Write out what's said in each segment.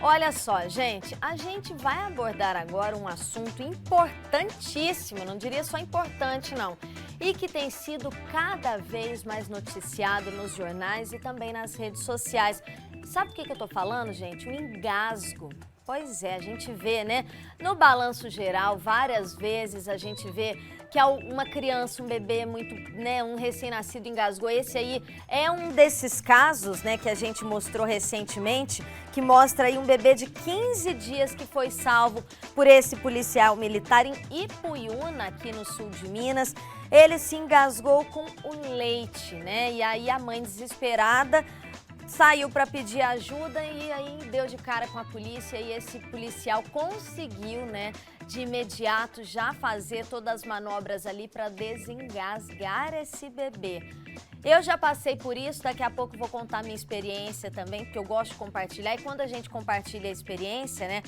Olha só, gente, a gente vai abordar agora um assunto importantíssimo, não diria só importante não, e que tem sido cada vez mais noticiado nos jornais e também nas redes sociais. Sabe o que eu tô falando, gente? O engasgo. Pois é, a gente vê, né? No balanço geral, várias vezes a gente vê que uma criança, um bebê muito, né, um recém-nascido engasgou. Esse aí é um desses casos, né, que a gente mostrou recentemente, que mostra aí um bebê de 15 dias que foi salvo por esse policial militar em Ipuiuna, aqui no sul de Minas. Ele se engasgou com o leite, né? E aí a mãe desesperada saiu para pedir ajuda e aí deu de cara com a polícia e esse policial conseguiu, né, de imediato já fazer todas as manobras ali para desengasgar esse bebê. Eu já passei por isso, daqui a pouco vou contar minha experiência também, porque eu gosto de compartilhar e quando a gente compartilha a experiência, né,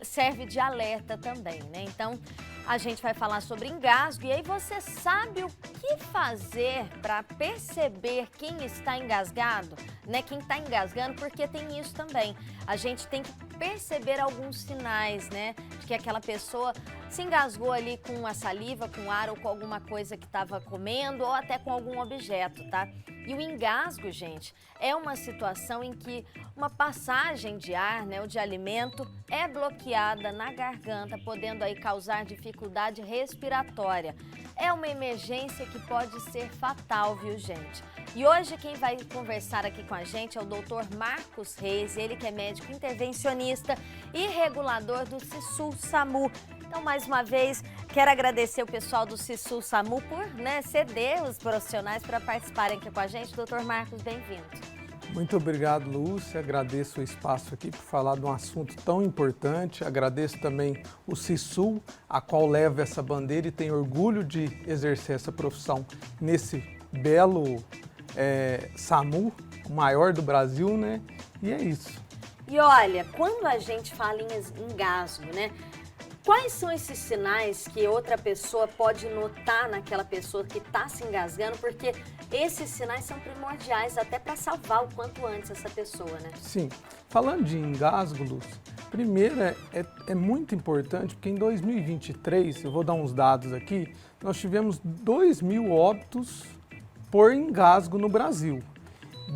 serve de alerta também, né? Então, a gente vai falar sobre engasgo e aí você sabe o que fazer para perceber quem está engasgado, né? Quem está engasgando, porque tem isso também. A gente tem que perceber alguns sinais, né? De que aquela pessoa se engasgou ali com a saliva, com ar ou com alguma coisa que estava comendo ou até com algum objeto, tá? E o engasgo, gente, é uma situação em que uma passagem de ar, né, ou de alimento é bloqueada na garganta, podendo aí causar dificuldade respiratória. É uma emergência que pode ser fatal, viu, gente? E hoje quem vai conversar aqui com a gente é o Dr. Marcos Reis, ele que é médico intervencionista e regulador do SISU-SAMU. Então, mais uma vez, quero agradecer o pessoal do SISU-SAMU por, né, ceder os profissionais para participarem aqui com a gente. Doutor Marcos, bem-vindo. Muito obrigado, Lúcia. Agradeço o espaço aqui por falar de um assunto tão importante. Agradeço também o SISU, a qual leva essa bandeira e tem orgulho de exercer essa profissão nesse belo SAMU, o maior do Brasil, né? E é isso. E olha, quando a gente fala em engasgo, né? Quais são esses sinais que outra pessoa pode notar naquela pessoa que está se engasgando? Porque esses sinais são primordiais até para salvar o quanto antes essa pessoa, né? Sim. Falando de engasgo, Lúcia, primeiro é muito importante, porque em 2023, eu vou dar uns dados aqui, nós tivemos 2.000 óbitos por engasgo no Brasil.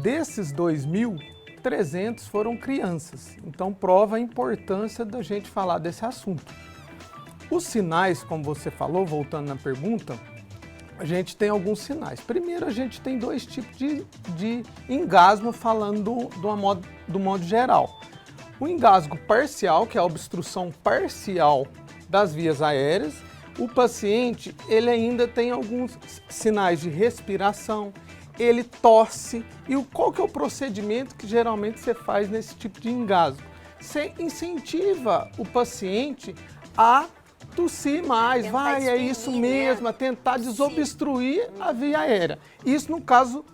Desses 2.000, 300 foram crianças. Então, prova a importância da gente falar desse assunto. Os sinais, como você falou, voltando na pergunta, a gente tem alguns sinais. Primeiro, a gente tem dois tipos de engasgo, falando do modo geral. O engasgo parcial, que é a obstrução parcial das vias aéreas. O paciente, ele ainda tem alguns sinais de respiração, ele tosse. E qual que é o procedimento que geralmente você faz nesse tipo de engasgo? Você incentiva o paciente a tossir mais, é isso mesmo, a tentar desobstruir a via aérea. Isso no caso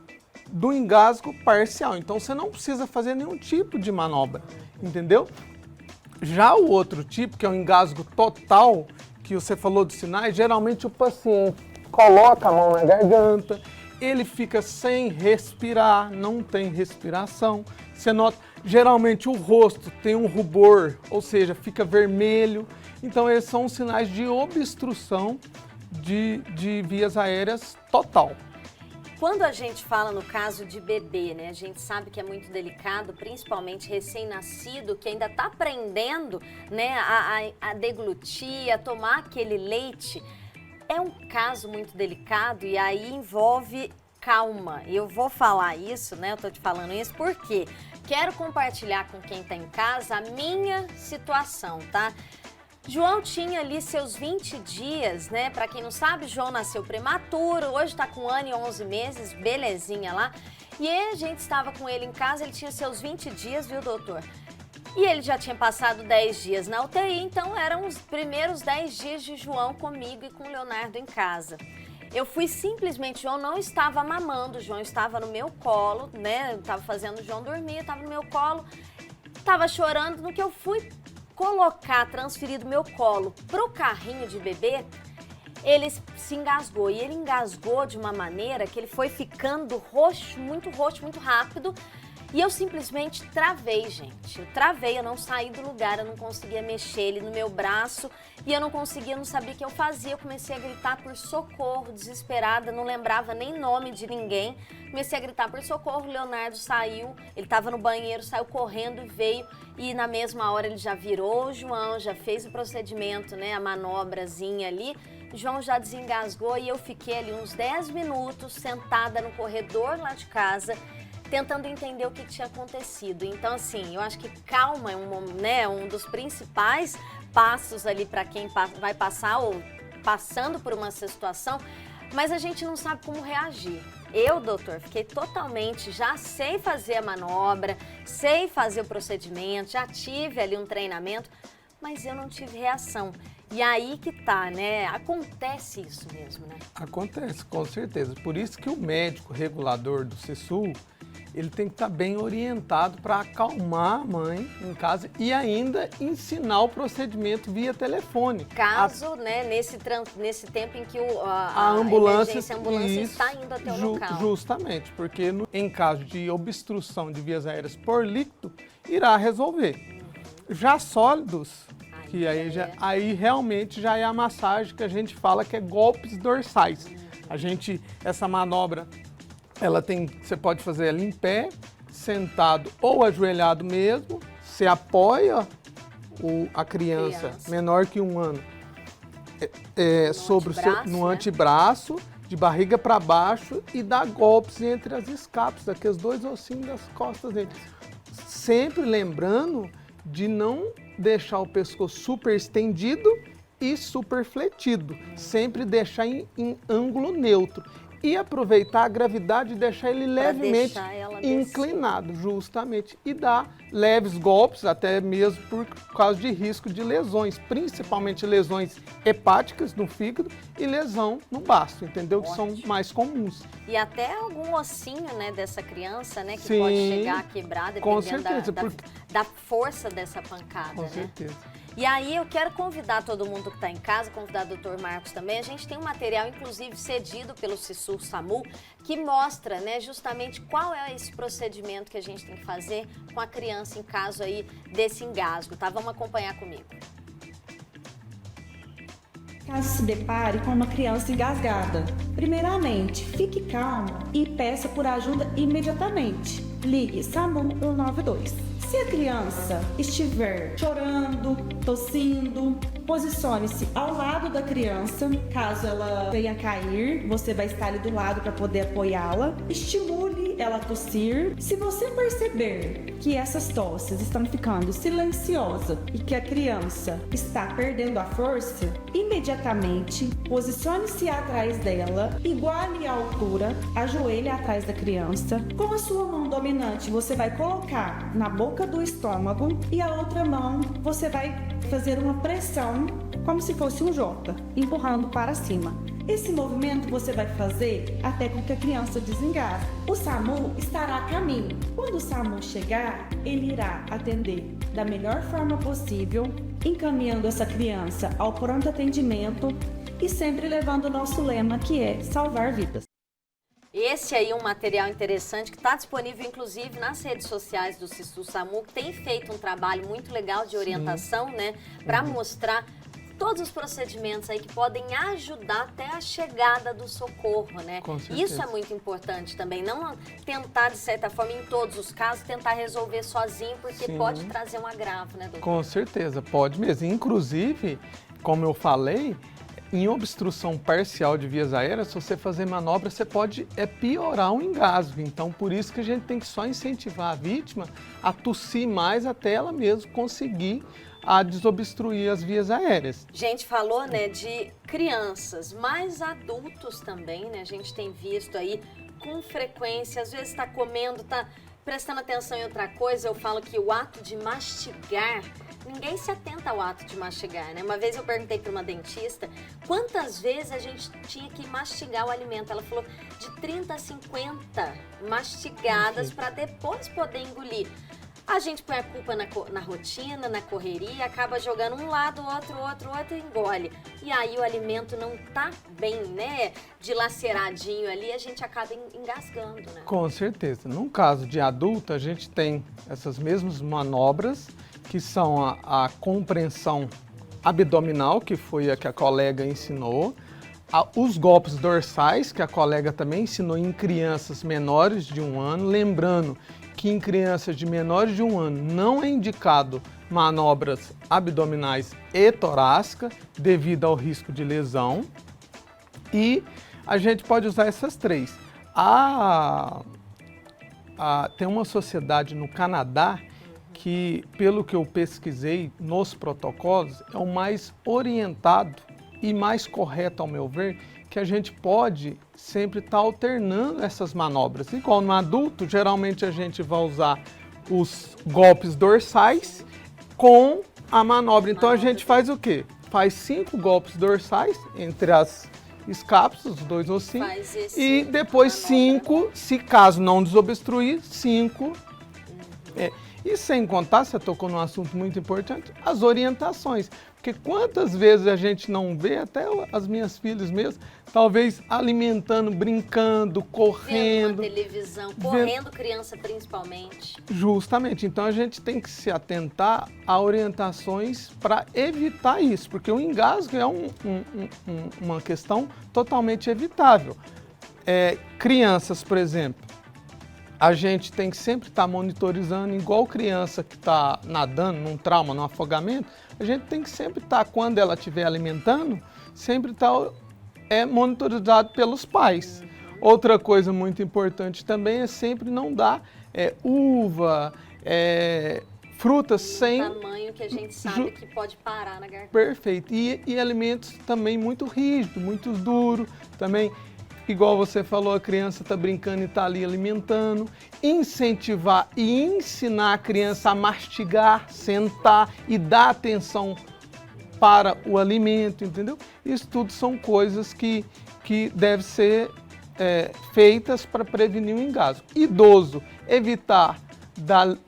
do engasgo parcial. Então você não precisa fazer nenhum tipo de manobra, entendeu? Já o outro tipo, que é o engasgo total, que você falou dos sinais, geralmente o paciente coloca a mão na garganta, ele fica sem respirar, não tem respiração. Você nota, geralmente o rosto tem um rubor, ou seja, fica vermelho. Então, esses são os sinais de obstrução de vias aéreas total. Quando a gente fala no caso de bebê, né, a gente sabe que é muito delicado, principalmente recém-nascido, que ainda está aprendendo, né, a deglutir, a tomar aquele leite. É um caso muito delicado e aí envolve calma. Eu vou falar isso, né, eu tô te falando isso porque quero compartilhar com quem está em casa a minha situação, tá? João tinha ali seus 20 dias, né? Para quem não sabe, João nasceu prematuro, hoje está com 1 ano e 11 meses, belezinha lá. E a gente estava com ele em casa, ele tinha seus 20 dias, viu, doutor? E ele já tinha passado 10 dias na UTI, então eram os primeiros 10 dias de João comigo e com o Leonardo em casa. Eu fui simplesmente, João não estava mamando, João estava no meu colo, né? Eu estava fazendo o João dormir, estava no meu colo, estava chorando, no que eu fui transferir do meu colo pro carrinho de bebê, ele se engasgou. E ele engasgou de uma maneira que ele foi ficando roxo, muito rápido. E eu simplesmente travei, gente. Eu travei, eu não saí do lugar, eu não conseguia mexer ele no meu braço e eu não sabia o que eu fazia. Eu comecei a gritar por socorro, desesperada, não lembrava nem nome de ninguém. Comecei a gritar por socorro, o Leonardo saiu, ele estava no banheiro, saiu correndo e veio. E na mesma hora ele já virou o João, já fez o procedimento, né, a manobrazinha ali. O João já desengasgou e eu fiquei ali uns 10 minutos sentada no corredor lá de casa, tentando entender o que tinha acontecido. Então, assim, eu acho que calma é um dos principais passos ali para quem vai passar ou passando por uma situação, mas a gente não sabe como reagir. Eu, doutor, fiquei totalmente, já sei fazer a manobra, sei fazer o procedimento, já tive ali um treinamento, mas eu não tive reação. E aí que tá, né? Acontece isso mesmo, né? Acontece, com certeza. Por isso que o médico regulador do CISU, ele tem que estar bem orientado para acalmar a mãe em casa e ainda ensinar o procedimento via telefone. Caso, né, nesse tempo em que a ambulância está indo até o local. Justamente, porque em caso de obstrução de vias aéreas por líquido, irá resolver. Já sólidos, que aí realmente já é a massagem que a gente fala que é golpes dorsais. Essa manobra, você pode fazer ela em pé, sentado ou ajoelhado mesmo. Você apoia a criança menor que 1 ano no antebraço, de barriga para baixo e dá golpes entre as escápulas, aqueles 2 ossinhos das costas dele. Sempre lembrando de não deixar o pescoço super estendido e super fletido. Sempre deixar em ângulo neutro. E aproveitar a gravidade e deixar ele levemente inclinado, justamente. E dar leves golpes, até mesmo por causa de risco de lesões, principalmente lesões hepáticas no fígado e lesão no baço, entendeu? Que são mais comuns. E até algum ossinho, né, dessa criança, né, que pode chegar a quebrar, dependendo da força dessa pancada, com certeza. E aí eu quero convidar todo mundo que está em casa, convidar o Dr. Marcos também. A gente tem um material, inclusive, cedido pelo CISU SAMU, que mostra, né, justamente qual é esse procedimento que a gente tem que fazer com a criança em caso aí desse engasgo, tá? Vamos acompanhar comigo. Caso se depare com uma criança engasgada, primeiramente, fique calmo e peça por ajuda imediatamente. Ligue SAMU 192. Se a criança estiver chorando, tossindo, posicione-se ao lado da criança. Caso ela venha cair, você vai estar ali do lado para poder apoiá-la. Estimule ela a tossir. Se você perceber que essas tosses estão ficando silenciosas e que a criança está perdendo a força, imediatamente posicione-se atrás dela, iguale a altura, ajoelhe atrás da criança. Com a sua mão dominante, você vai colocar na boca do estômago e a outra mão você vai fazer uma pressão como se fosse um J, empurrando para cima. Esse movimento você vai fazer até com que a criança desengasgue. O SAMU estará a caminho. Quando o SAMU chegar, ele irá atender da melhor forma possível, encaminhando essa criança ao pronto atendimento e sempre levando o nosso lema, que é salvar vidas. Esse aí é um material interessante que está disponível, inclusive, nas redes sociais do CISU SAMU, que tem feito um trabalho muito legal de orientação, né, para mostrar todos os procedimentos aí que podem ajudar até a chegada do socorro, né? Isso é muito importante também, não tentar, de certa forma, em todos os casos, tentar resolver sozinho, porque pode trazer um agravo, né, doutor? Com certeza, pode mesmo. Inclusive, como eu falei, em obstrução parcial de vias aéreas, se você fazer manobra, você pode piorar um engasgo. Então, por isso que a gente tem que só incentivar a vítima a tossir mais até ela mesmo conseguir a desobstruir as vias aéreas. A gente falou, né, de crianças, mas adultos também, né? A gente tem visto aí com frequência, às vezes está comendo, está prestando atenção em outra coisa. Eu falo que o ato de mastigar, ninguém se atenta ao ato de mastigar, né? Uma vez eu perguntei para uma dentista quantas vezes a gente tinha que mastigar o alimento. Ela falou de 30 a 50 mastigadas para depois poder engolir. A gente põe a culpa na rotina, na correria, acaba jogando um lado, outro e engole. E aí o alimento não tá bem, né, dilaceradinho ali, a gente acaba engasgando, né? Com certeza. No caso de adulto, a gente tem essas mesmas manobras, que são a compreensão abdominal, que foi a que a colega ensinou, os golpes dorsais, que a colega também ensinou em crianças menores de 1 ano, lembrando que em crianças de menores de 1 ano não é indicado manobras abdominais e torácicas devido ao risco de lesão. E a gente pode usar essas 3. Tem uma sociedade no Canadá que, pelo que eu pesquisei nos protocolos, é o mais orientado e mais correto, ao meu ver, que a gente pode sempre estar alternando essas manobras. Igual no adulto, geralmente a gente vai usar os golpes dorsais com a manobra. Então a gente faz o quê? Faz 5 golpes dorsais entre as escápulas, os 2 ossinhos, e depois 5, se caso não desobstruir, 5. E sem contar, você tocou num assunto muito importante, as orientações. Porque quantas vezes a gente não vê, até as minhas filhas mesmo, talvez alimentando, brincando, correndo. Vendo uma televisão, correndo criança principalmente. Justamente. Então a gente tem que se atentar a orientações para evitar isso. Porque o engasgo é uma questão totalmente evitável. Crianças, por exemplo, a gente tem que sempre estar monitorizando, igual criança que está nadando num trauma, num afogamento, a gente tem que sempre estar, quando ela estiver alimentando, sempre estar monitorizado pelos pais. Outra coisa muito importante também é sempre não dar uva, frutas sem... tamanho que a gente sabe que pode parar na garganta. Perfeito. E alimentos também muito rígidos, muito duros, também... Igual você falou, a criança está brincando e está ali alimentando. Incentivar e ensinar a criança a mastigar, sentar e dar atenção para o alimento, entendeu? Isso tudo são coisas que devem ser feitas para prevenir o engasgo. Idoso, evitar dar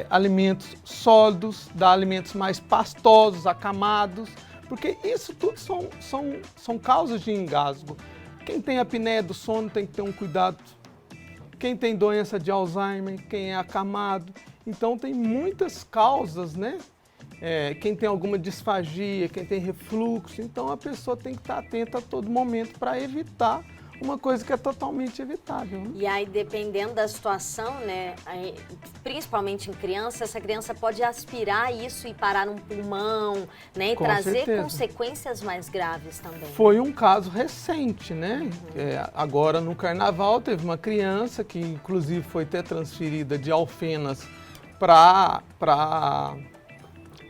alimentos sólidos, dar alimentos mais pastosos, acamados, porque isso tudo são causas de engasgo. Quem tem apneia do sono tem que ter um cuidado. Quem tem doença de Alzheimer, quem é acamado. Então tem muitas causas, né? Quem tem alguma disfagia, quem tem refluxo. Então a pessoa tem que estar atenta a todo momento para evitar uma coisa que é totalmente evitável. Né? E aí, dependendo da situação, né, principalmente em criança, essa criança pode aspirar isso e parar num pulmão, né, e Com trazer certeza. Consequências mais graves também. Foi um caso recente, né? Agora no Carnaval teve uma criança que inclusive foi até transferida de Alfenas para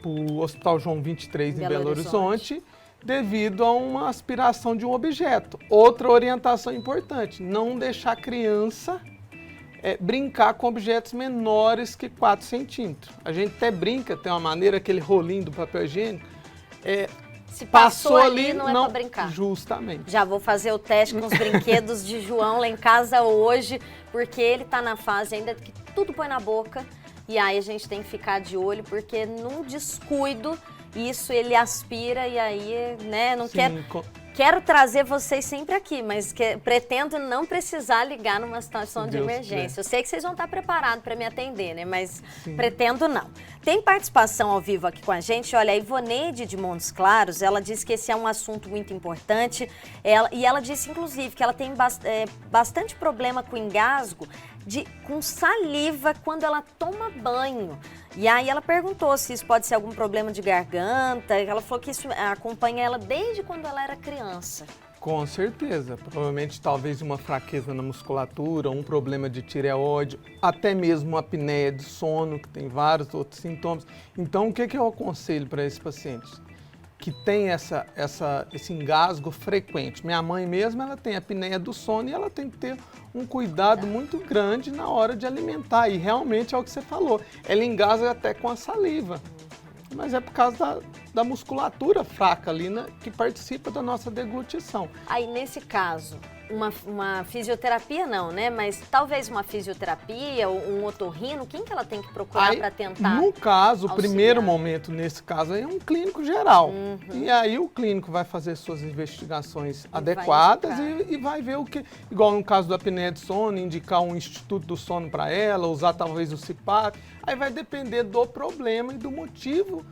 o Hospital João 23 em Belo Horizonte, devido a uma aspiração de um objeto. Outra orientação importante, não deixar a criança brincar com objetos menores que 4 centímetros. A gente até brinca, tem uma maneira, aquele rolinho do papel higiênico, se passou ali, não é para brincar. Justamente. Já vou fazer o teste com os brinquedos de João lá em casa hoje, porque ele está na fase ainda que tudo põe na boca, e aí a gente tem que ficar de olho, porque num descuido, isso ele aspira e aí, né, não quero trazer vocês sempre aqui, mas pretendo não precisar ligar numa situação de emergência. Eu sei que vocês vão estar preparados para me atender, né, mas pretendo não. Tem participação ao vivo aqui com a gente, olha, a Ivoneide de Montes Claros, ela disse que esse é um assunto muito importante, e ela disse, inclusive, que ela tem bastante problema com engasgo, com saliva quando ela toma banho. E aí ela perguntou se isso pode ser algum problema de garganta. Ela falou que isso acompanha ela desde quando ela era criança. Com certeza. Provavelmente talvez uma fraqueza na musculatura, um problema de tireoide, até mesmo uma apneia de sono, que tem vários outros sintomas. Então o que eu aconselho para esses pacientes? Que tem esse engasgo frequente. Minha mãe mesmo, ela tem apneia do sono e ela tem que ter um cuidado muito grande na hora de alimentar. E realmente é o que você falou, ela engasga até com a saliva. Mas é por causa da musculatura fraca ali, né, que participa da nossa deglutição. Aí, nesse caso, uma fisioterapia não, né? Mas talvez uma fisioterapia ou um otorrino, quem que ela tem que procurar para tentar No caso, o auxiliar? primeiro momento, nesse caso, aí é um clínico geral. E aí o clínico vai fazer suas investigações adequadas e vai ver o que... Igual no caso da apneia de sono, indicar um instituto do sono para ela, usar talvez o CPAP. Aí vai depender do problema e do motivo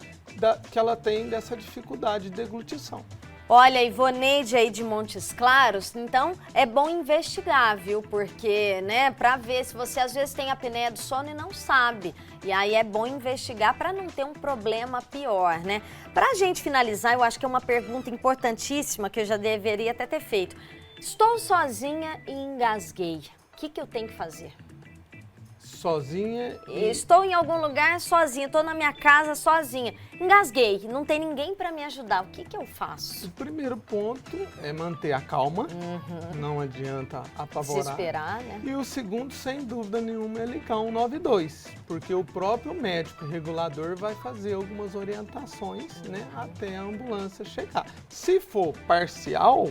que ela tem dessa dificuldade de deglutição. Olha, Ivoneide aí de Montes Claros, então é bom investigar, viu? Porque, né, pra ver se você às vezes tem apneia do sono e não sabe. E aí é bom investigar para não ter um problema pior, né? Pra gente finalizar, eu acho que é uma pergunta importantíssima que eu já deveria até ter feito. Estou sozinha e engasguei. O que eu tenho que fazer? Sozinha Estou em algum lugar sozinha, estou na minha casa sozinha. Engasguei, não tem ninguém para me ajudar. O que eu faço? O primeiro ponto é manter a calma, não adianta apavorar. Desesperar, né? E o segundo, sem dúvida nenhuma, é ligar 192, porque o próprio médico regulador vai fazer algumas orientações, né, até a ambulância chegar. Se for parcial,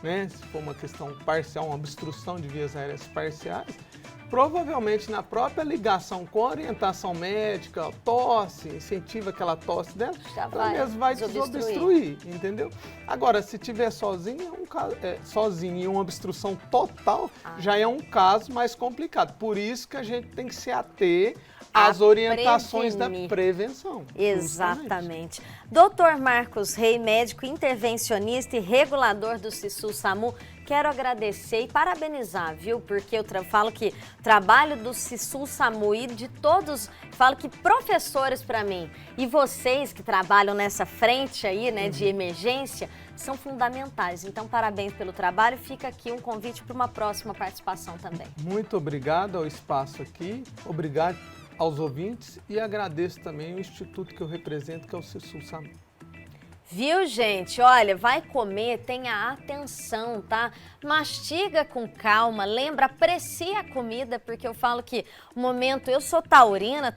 né, se for uma questão parcial, uma obstrução de vias aéreas parciais, provavelmente na própria ligação com a orientação médica, tosse, incentiva aquela tosse dela, ela mesmo vai desobstruir, entendeu? Agora, se tiver sozinho e uma obstrução total, já é um caso mais complicado. Por isso que a gente tem que se ater às orientações da prevenção. Exatamente. Dr. Marcos Rey, médico intervencionista e regulador do SISU-SAMU, quero agradecer e parabenizar, viu? Porque eu falo que o trabalho do SISU-SAMU e de todos, falo que professores para mim e vocês que trabalham nessa frente aí, né, de emergência, são fundamentais. Então, parabéns pelo trabalho. Fica aqui um convite para uma próxima participação também. Muito obrigado ao espaço aqui, obrigado aos ouvintes e agradeço também o instituto que eu represento, que é o SISU-SAMU. Viu, gente? Olha, vai comer, tenha atenção, tá? Mastiga com calma, lembra, aprecia a comida, porque eu falo que o momento, eu sou taurina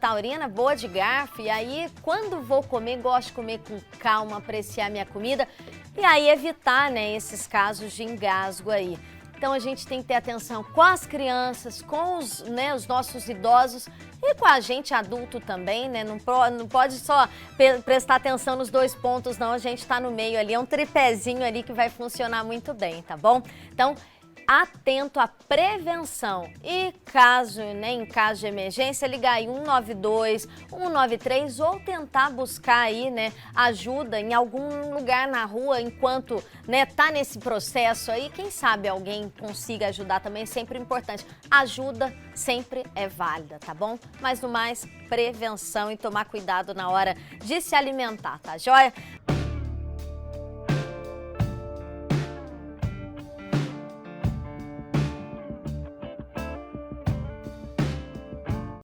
boa de garfo, e aí quando vou comer, gosto de comer com calma, apreciar minha comida, e aí evitar, né, esses casos de engasgo aí. Então a gente tem que ter atenção com as crianças, com os nossos idosos e com a gente adulto também, né? Não pode só prestar atenção nos dois pontos, não. A gente está no meio ali, é um tripézinho ali que vai funcionar muito bem, tá bom? Então, atento à prevenção e caso, né, em caso de emergência, ligar aí 192, 193 ou tentar buscar aí, né, ajuda em algum lugar na rua enquanto, né, tá nesse processo aí. Quem sabe alguém consiga ajudar também, é sempre importante. Ajuda sempre é válida, tá bom? Mas no mais, prevenção e tomar cuidado na hora de se alimentar, tá joia?